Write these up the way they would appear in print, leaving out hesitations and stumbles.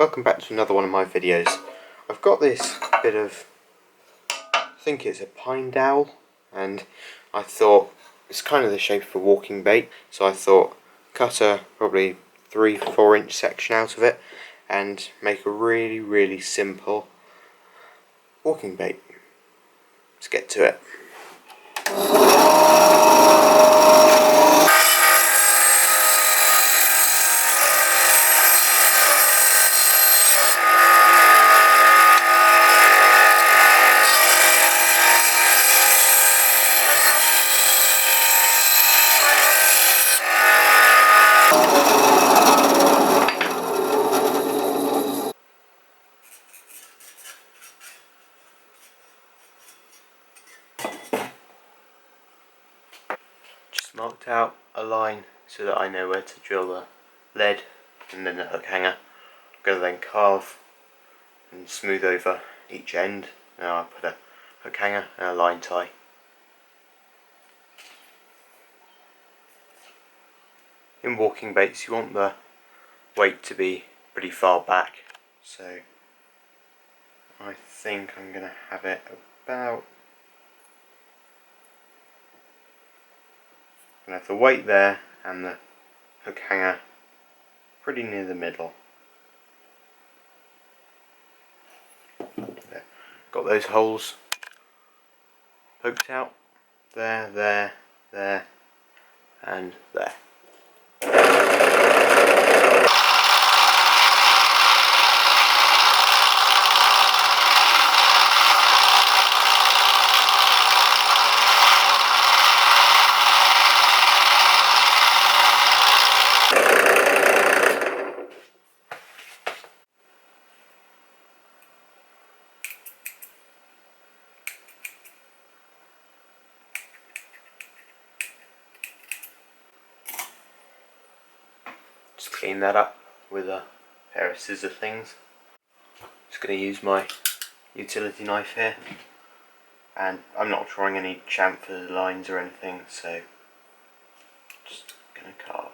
Welcome back to another one of my videos. I've got this bit of, I think it's a pine dowel, and I thought it's kind of the shape of a walking bait, so I thought cut a probably 3-4 inch section out of it and make a really simple walking bait. Let's get to it. Just marked out a line so that I know where to drill the lead and then the hook hanger. I'm going to then carve and smooth over each end. Now I'll put a hook hanger and a line tie. In walking baits you want the weight to be pretty far back, so I think I'm going to have it about, I'm going to have the weight there and the hook hanger pretty near the middle. There. Got those holes poked out, there, and there. Just clean that up with a pair of scissor things. Just going to use my utility knife here, and I'm not drawing any chamfer lines or anything, so just going to carve.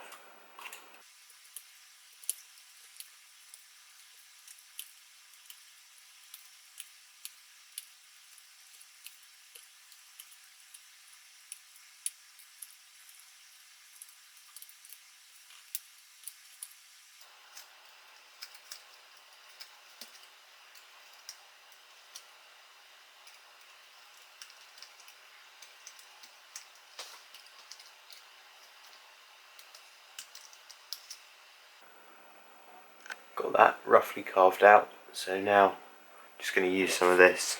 Got that roughly carved out, so now I'm just going to use some of this.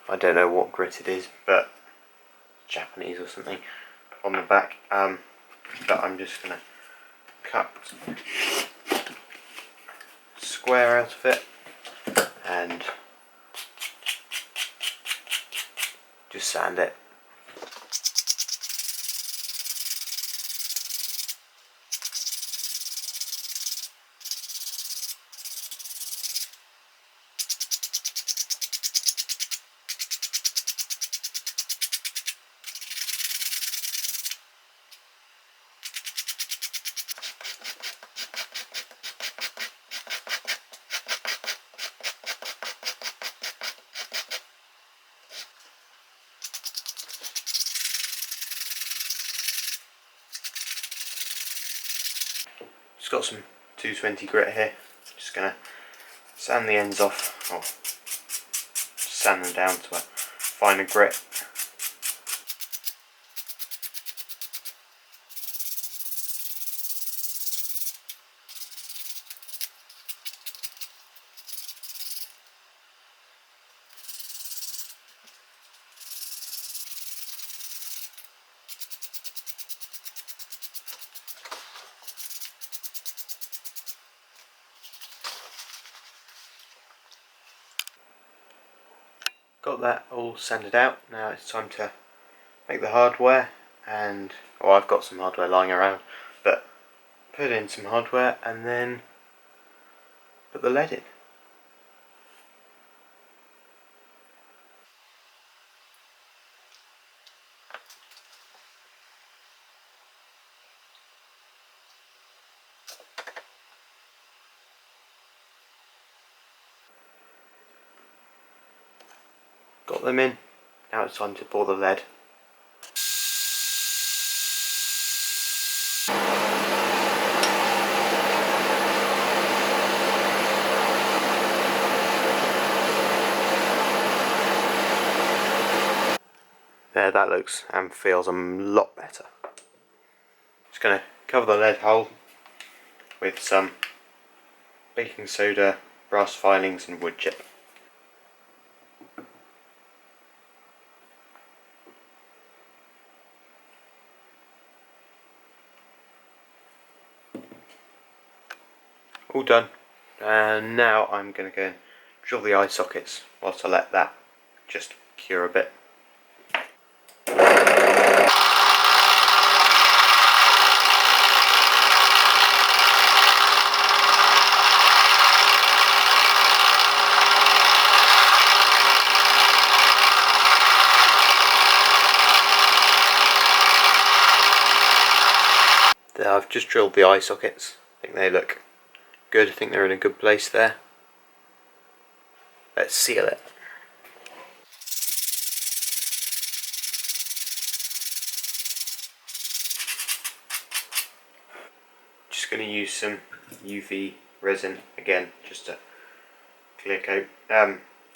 I don't know what grit it is, but Japanese or something on the back. But I'm just going to cut square out of it and just sand it. Just got some 220 grit here. Just gonna sand the ends off, or just sand them down to a finer grit. Got that all sanded out. Now it's time to make the hardware, and I've got some hardware lying around, but put in some hardware and then put the lead in. got them in. Now it's time to pour the lead. There, that looks and feels a lot better. Just going to cover the lead hole with some baking soda, brass filings and wood chip. All done, and now I'm going to go and drill the eye sockets whilst I let that just cure a bit. There, I've just drilled the eye sockets. I think they look good. I think they're in a good place there. Let's seal it. Just going to use some UV resin again, just to clear coat,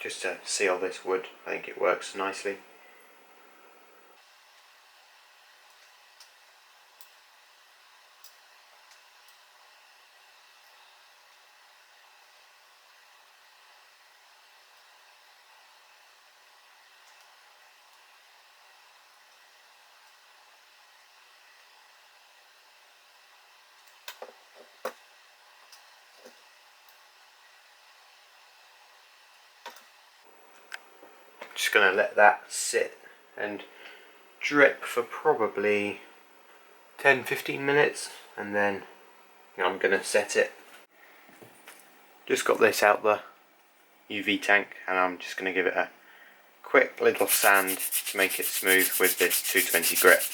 just to seal this wood. I think it works nicely. Just going to let that sit and drip for probably 10-15 minutes, and then I'm going to set it. Just got this out the UV tank, and I'm just going to give it a quick little sand to make it smooth with this 220 grit.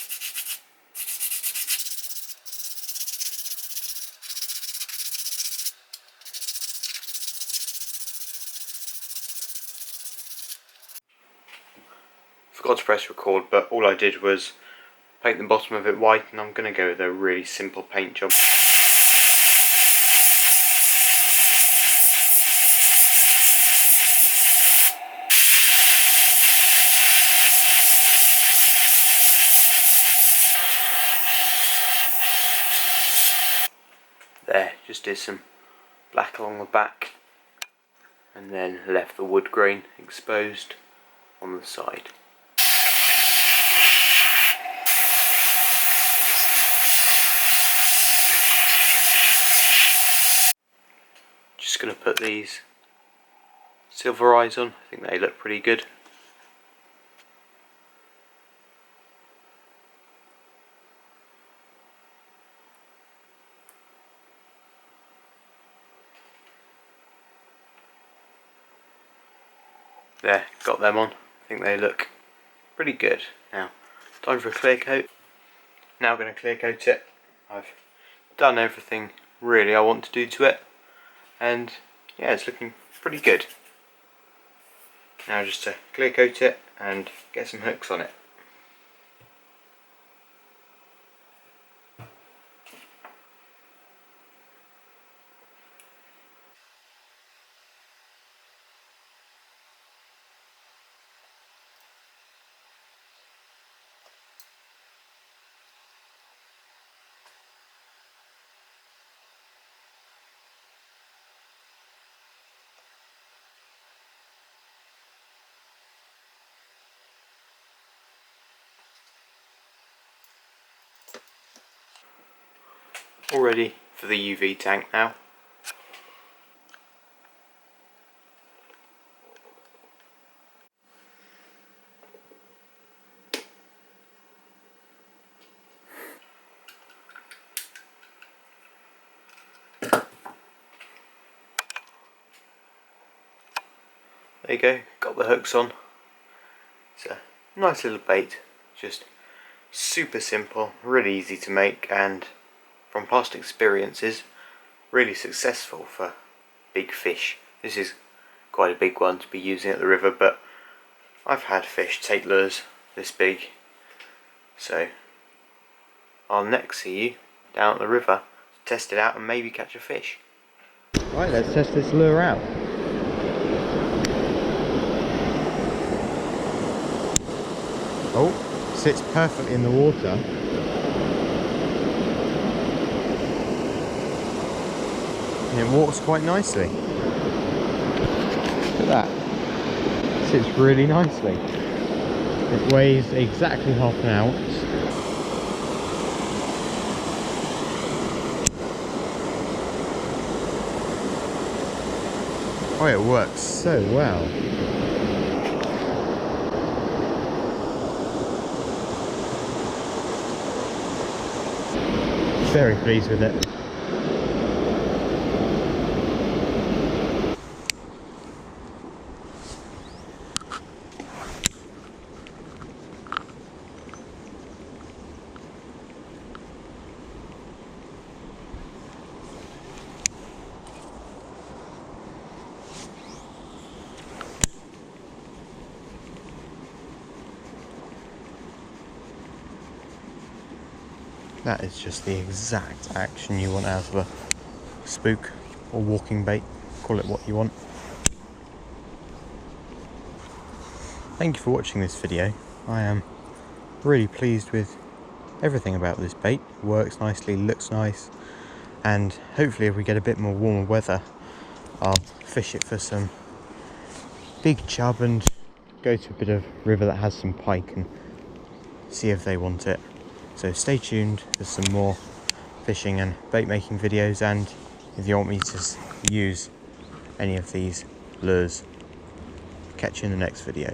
Forgot to press record, but all I did was paint the bottom of it white, and I'm going to go with a really simple paint job. There, just did some black along the back, and then left the wood grain exposed on the side. Just going to put these silver eyes on. I think they look pretty good. There, got them on. I think they look pretty good. Now, time for a clear coat. Now I'm going to clear coat it. I've done everything really I want to do to it, and yeah, it's looking pretty good. Now just to clear coat it and get some hooks on it. All ready for the UV tank now. There you go, got the hooks on. It's a nice little bait, just super simple, really easy to make, and from past experiences, really successful for big fish. This is quite a big one to be using at the river, but I've had fish take lures this big, so I'll next see you down at the river to test it out and maybe catch a fish. Right, let's test this lure out. Oh, sits perfectly in the water. And it walks quite nicely. Look at that. Sits really nicely. It weighs exactly half an ounce. Oh, it works so well. Very pleased with it. That is just the exact action you want out of a spook or walking bait, call it what you want. Thank you for watching this video. I am really pleased with everything about this bait. It works nicely, looks nice, and hopefully if we get a bit more warmer weather, I'll fish it for some big chub and go to a bit of river that has some pike and see if they want it. So stay tuned for some more fishing and bait making videos, and if you want me to use any of these lures, catch you in the next video.